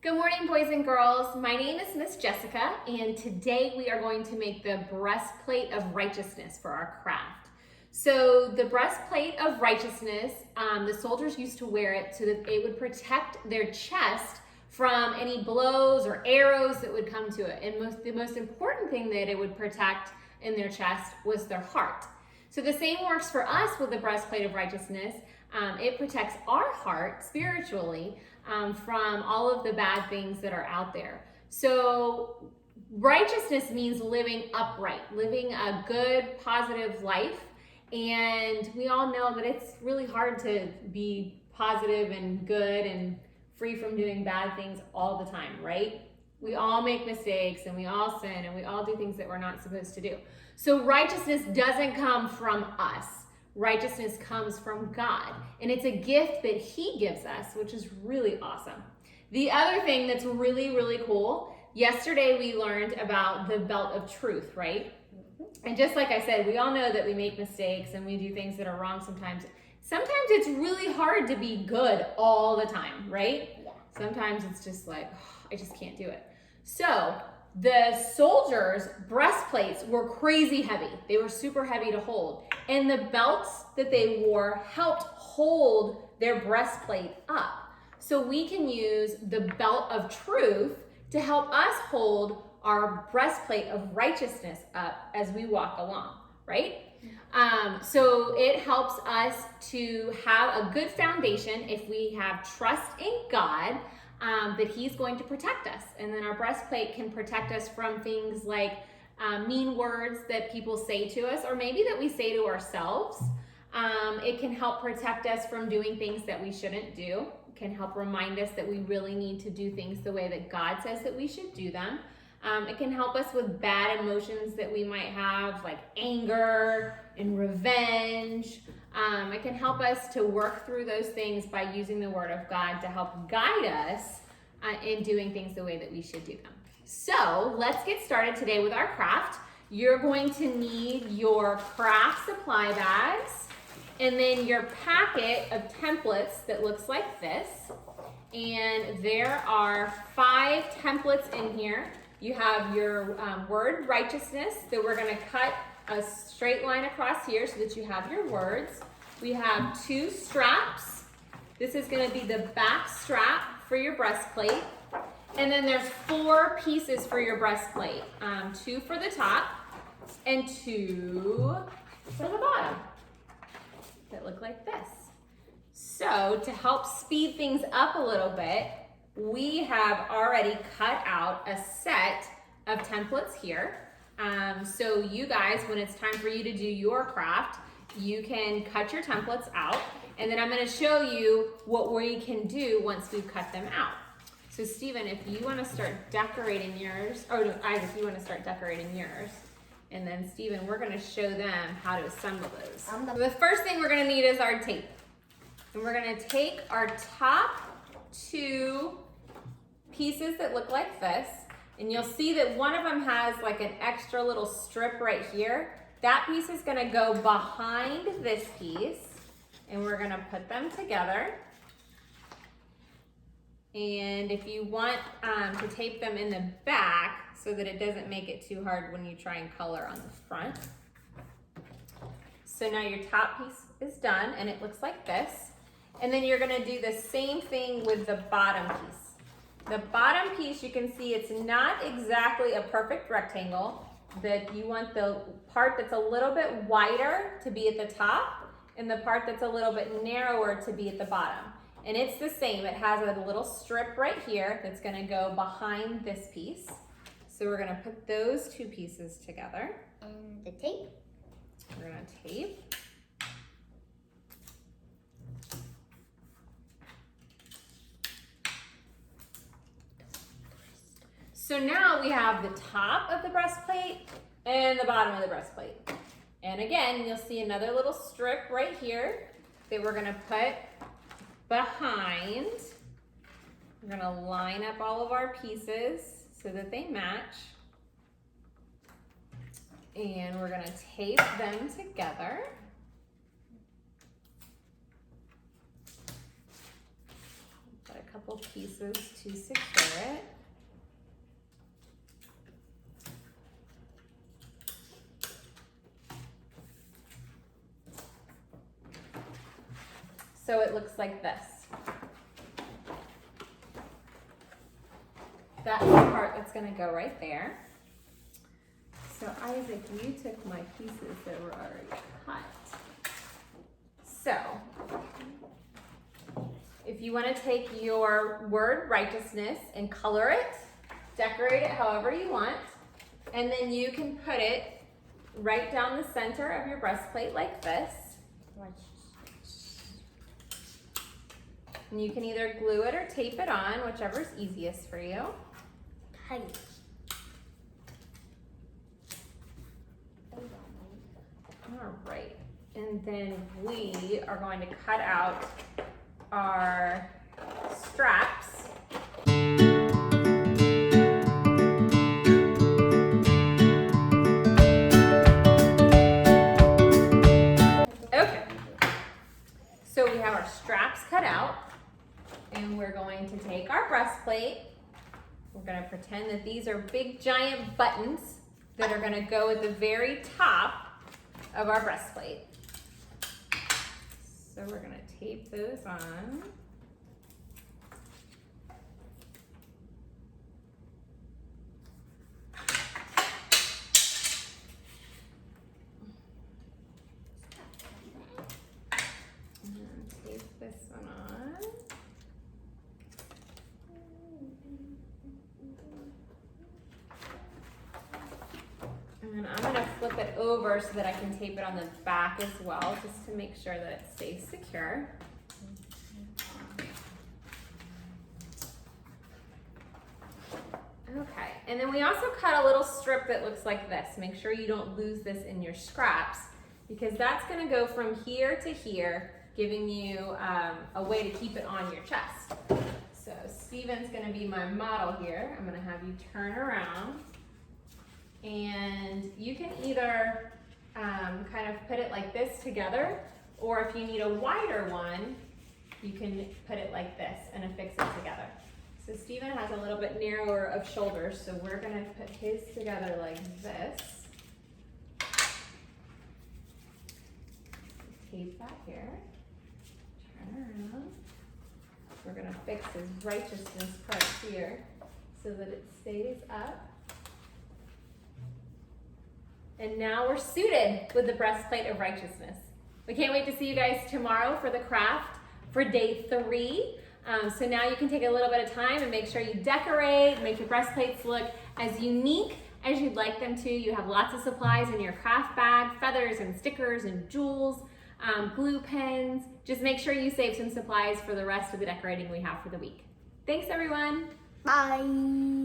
Good morning, boys and girls. My name is Miss Jessica, and today we are going to make the breastplate of righteousness for our craft. So the breastplate of righteousness, the soldiers used to wear it so that it would protect their chest from any blows or arrows that would come to it. And the most important thing that it would protect in their chest was their heart. So the same works for us with the breastplate of righteousness. It protects our heart spiritually from all of the bad things that are out there. So righteousness means living upright, living a good, positive life. And we all know that it's really hard to be positive and good and free from doing bad things all the time, right? We all make mistakes and we all sin and we all do things that we're not supposed to do. So righteousness doesn't come from us. Righteousness comes from God, and it's a gift that He gives us, which is really awesome. The other thing that's really, really cool, yesterday we learned about the belt of truth, right? And just like I said, we all know that we make mistakes and we do things that are wrong sometimes. Sometimes it's really hard to be good all the time, right? Yeah. Sometimes it's just like, oh, I just can't do it. So the soldiers' breastplates were crazy heavy. They were super heavy to hold. And the belts that they wore helped hold their breastplate up. So we can use the belt of truth to help us hold our breastplate of righteousness up as we walk along, right? So it helps us to have a good foundation if we have trust in God, that He's going to protect us. And then our breastplate can protect us from things like mean words that people say to us, or maybe that we say to ourselves. It can help protect us from doing things that we shouldn't do. It can help remind us that we really need to do things the way that God says that we should do them. It can help us with bad emotions that we might have, like anger and revenge. It can help us to work through those things by using the Word of God to help guide us in doing things the way that we should do them. So let's get started today with our craft. You're going to need your craft supply bags and then your packet of templates that looks like this. And there are 5 templates in here. You have your word righteousness that we're going to cut a straight line across here so that you have your words. We have 2 straps. This is going to be the back strap for your breastplate. And then there's 4 pieces for your breastplate. 2 for the top and 2 for the bottom that look like this. So to help speed things up a little bit, we have already cut out a set of templates here. So you guys, when it's time for you to do your craft, you can cut your templates out, and then I'm going to show you what we can do once we've cut them out. So Stephen, if you want to start decorating yours, or no, Isaac, you want to start decorating yours, and then Stephen, we're going to show them how to assemble those. So the first thing we're going to need is our tape. And we're going to take our top 2 pieces that look like this, and you'll see that one of them has like an extra little strip right here. That piece is going to go behind this piece, and we're going to put them together. And if you want to tape them in the back so that it doesn't make it too hard when you try and color on the front. So now your top piece is done, and it looks like this. And then you're going to do the same thing with the bottom piece. The bottom piece, you can see it's not exactly a perfect rectangle. That you want the part that's a little bit wider to be at the top and the part that's a little bit narrower to be at the bottom. And it's the same. It has a little strip right here that's going to go behind this piece. So we're going to put those 2 pieces together. And the tape. We're going to tape. So now we have the top of the breastplate and the bottom of the breastplate. And again, you'll see another little strip right here that we're going to put behind. We're going to line up all of our pieces so that they match. And we're going to tape them together. little pieces to secure it. So it looks like this. That's the part that's gonna go right there. So Isaac, you took my pieces that were already cut. So, if you wanna take your word righteousness and color it, decorate it however you want, and then you can put it right down the center of your breastplate like this. And you can either glue it or tape it on, whichever's easiest for you. All right, and then we are going to cut out our straps. Okay, so we have our straps cut out, and we're going to take our breastplate. We're going to pretend that these are big giant buttons that are going to go at the very top of our breastplate. So we're going to tape those on. And then tape this one on. And I'm gonna flip it over so that I can tape it on the back as well, just to make sure that it stays secure. Okay, and then we also cut a little strip that looks like this. Make sure you don't lose this in your scraps, because that's gonna go from here to here, giving you a way to keep it on your chest. So Steven's gonna be my model here. I'm gonna have you turn around. And you can either kind of put it like this together, or if you need a wider one, you can put it like this and affix it together. So Steven has a little bit narrower of shoulders, so we're gonna put his together like this. Tape that here, turn around. We're gonna fix his righteousness part here so that it stays up. And now we're suited with the breastplate of righteousness. We can't wait to see you guys tomorrow for the craft for day 3. So now you can take a little bit of time and make sure you decorate, make your breastplates look as unique as you'd like them to. You have lots of supplies in your craft bag, feathers and stickers and jewels, glue pens. Just make sure you save some supplies for the rest of the decorating we have for the week. Thanks everyone. Bye.